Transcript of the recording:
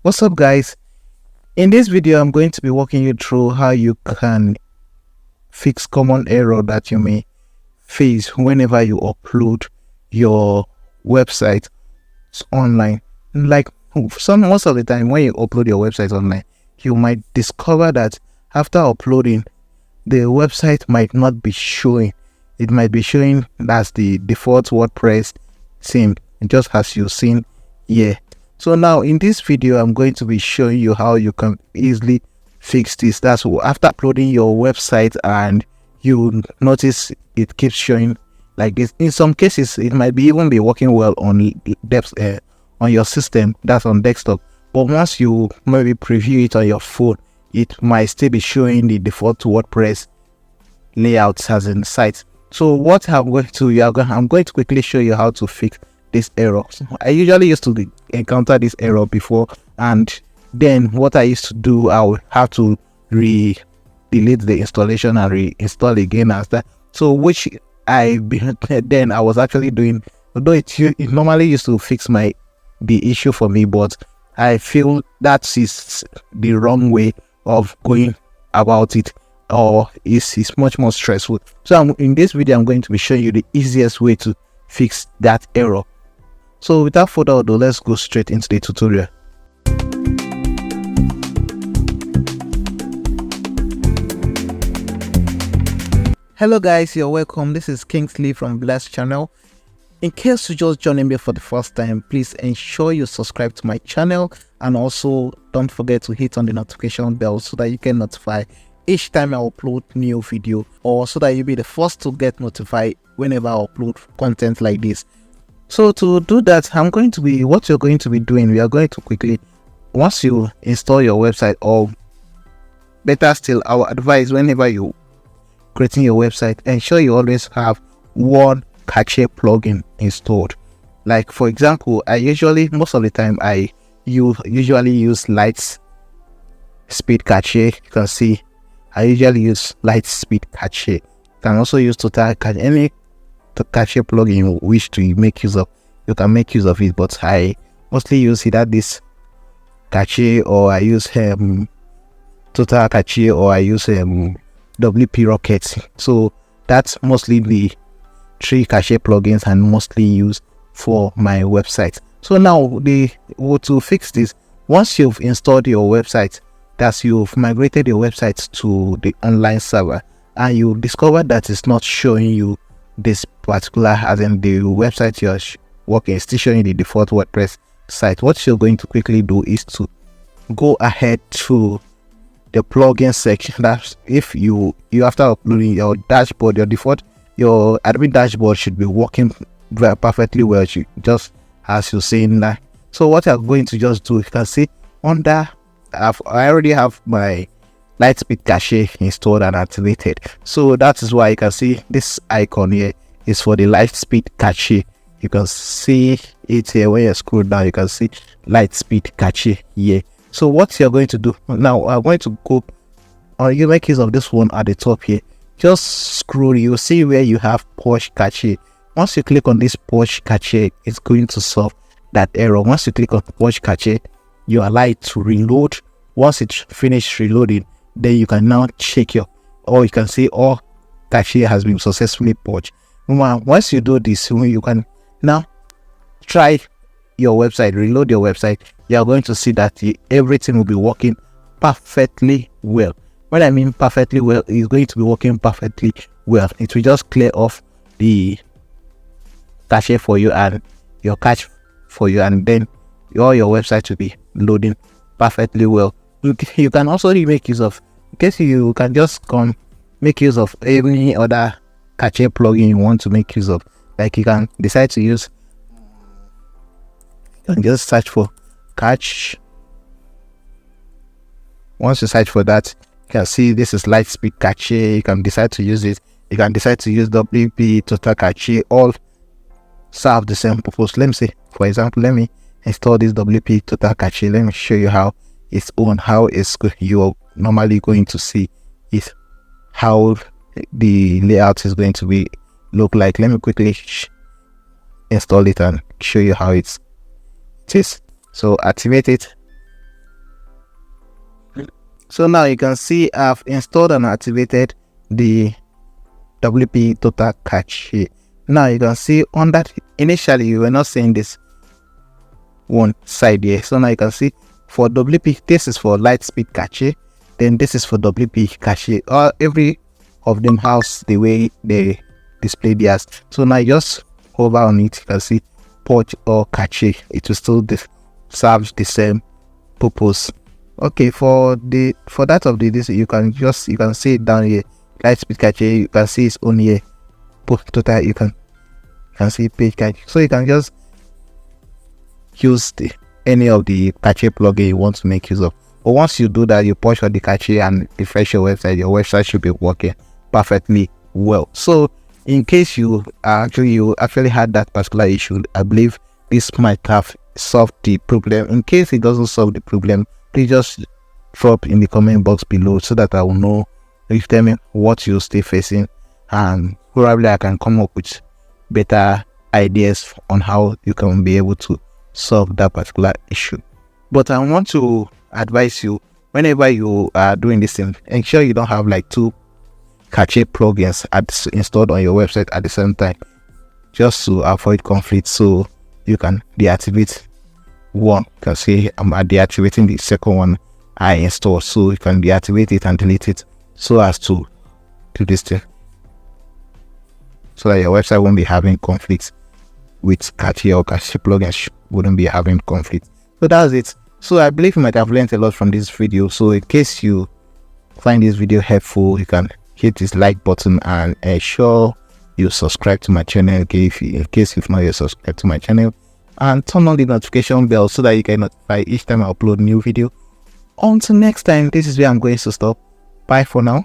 What's up, guys? In this video I'm going to be walking you through how you can fix common error that you may face whenever you upload your website online. Like most of the time when you upload your website online, you might discover that after uploading, the website might not be showing. It might be showing as the default WordPress theme, just as you've seen here. So now in this video I'm going to be showing you how you can easily fix this. That's after uploading your website and you notice it keeps showing like this. In some cases it might be even be working well on on your system, that's on desktop, but once you maybe preview it on your phone, it might still be showing the default WordPress layouts as in site. So what I'm going to quickly show you how to fix this error. So I usually used to encounter this error before, and then what I used to do, I would have to delete the installation and reinstall again after. So which I was actually doing, although it normally used to fix the issue for me, but I feel that is the wrong way of going about it, or it's much more stressful. So in this video I'm going to be showing you the easiest way to fix that error. So without further ado, let's go straight into the tutorial. Hello guys, you're welcome. This is Kingsley from Blast channel. In case you just joining me for the first time, please ensure you subscribe to my channel, and also don't forget to hit on the notification bell so that you get notified each time I upload new video, or so that you'll be the first to get notified whenever I upload content like this. So to do that, what you're going to be doing, we are going to quickly, once you install your website, or better still, our advice whenever you creating your website, ensure you always have one cache plugin installed. Like for example, most of the time I usually use Lightspeed Cache. You can see I usually use Lightspeed Cache. You can also use Total Cache. Any cache plugin you wish to make use of, you can make use of it, but I mostly use either this cache, or I use Total Cache, or I use WP Rocket. So that's mostly the three cache plugins I mostly use for my website. So now to fix this, once you've installed your website, that you've migrated your website to the online server, and you discover that it's not showing you this particular, as in the website you're working is still showing the default WordPress site, what you're going to quickly do is to go ahead to the plugin section. That's if you after uploading your dashboard, your admin dashboard should be working perfectly well, just as you're seeing that. So what I'm going to just do, you can see under I already have my Lightspeed Cache installed and activated. So that is why you can see this icon here is for the Lightspeed Cache. You can see it here. When you scroll down, you can see Lightspeed Cache here. So what you're going to do now, I'm going to go, or you make use of this one at the top here. Just scroll, you'll see where you have Push Cache. Once you click on this Push Cache, it's going to solve that error. Once you click on Push Cache, you allow it to reload. Once it's finished reloading, then you can now check you can see all cache has been successfully purged. Once you do this, you can now try your website, reload your website. You are going to see that everything will be working perfectly well. When I mean perfectly well, it's going to be working perfectly well. It will just clear off the cache for you and your cache for you, and then all your website will be loading perfectly well. You can also make use of, in case you can just make use of any other cache plugin you want to make use of. Like you can decide to use, you can just search for cache. Once you search for that, you can see this is Lightspeed Cache. You can decide to use it. You can decide to use WP Total Cache. All serve the same purpose. Let me say, for example, let me install this WP Total Cache. Let me show you how you're normally going to see it, how the layout is going to look like. Let me quickly install it and show you how it is. So activate it. So now you can see I've installed and activated the WP Total Cache. Now you can see on that, initially you were not seeing this one side here. So now you can see for WP, this is for Lightspeed Cache, then this is for WP Cache. Every of them has the way they display theirs. So now you just hover on it, you can see port or cache. It will still serve the same purpose. Okay, for that of this, you can see it down here, Lightspeed Cache. You can see it's on here, put total. You can see page cache. So you can just use any of the cache plugin you want to make use of. But once you do that, you push on the cache and refresh your website should be working perfectly well. So in case you actually had that particular issue, I believe this might have solved the problem. In case it doesn't solve the problem, please just drop in the comment box below so that I will know. You tell me what you're still facing, and probably I can come up with better ideas on how you can be able to solve that particular issue. But I want to advise you, whenever you are doing this thing, ensure you don't have like 2 cache plugins installed on your website at the same time, just to avoid conflict. So you can deactivate one. You can see I'm deactivating the second one I installed, so you can deactivate it and delete it so as to do this thing, so that your website won't be having conflicts with cache, or cache plugins wouldn't be having conflict. So that's it. So I believe you might have learned a lot from this video. So in case you find this video helpful, you can hit this like button and ensure you subscribe to my channel, in case you've not yet subscribed to my channel, and turn on the notification bell so that you get notified each time I upload a new video. Until next time, this is where I'm going to stop. Bye for now.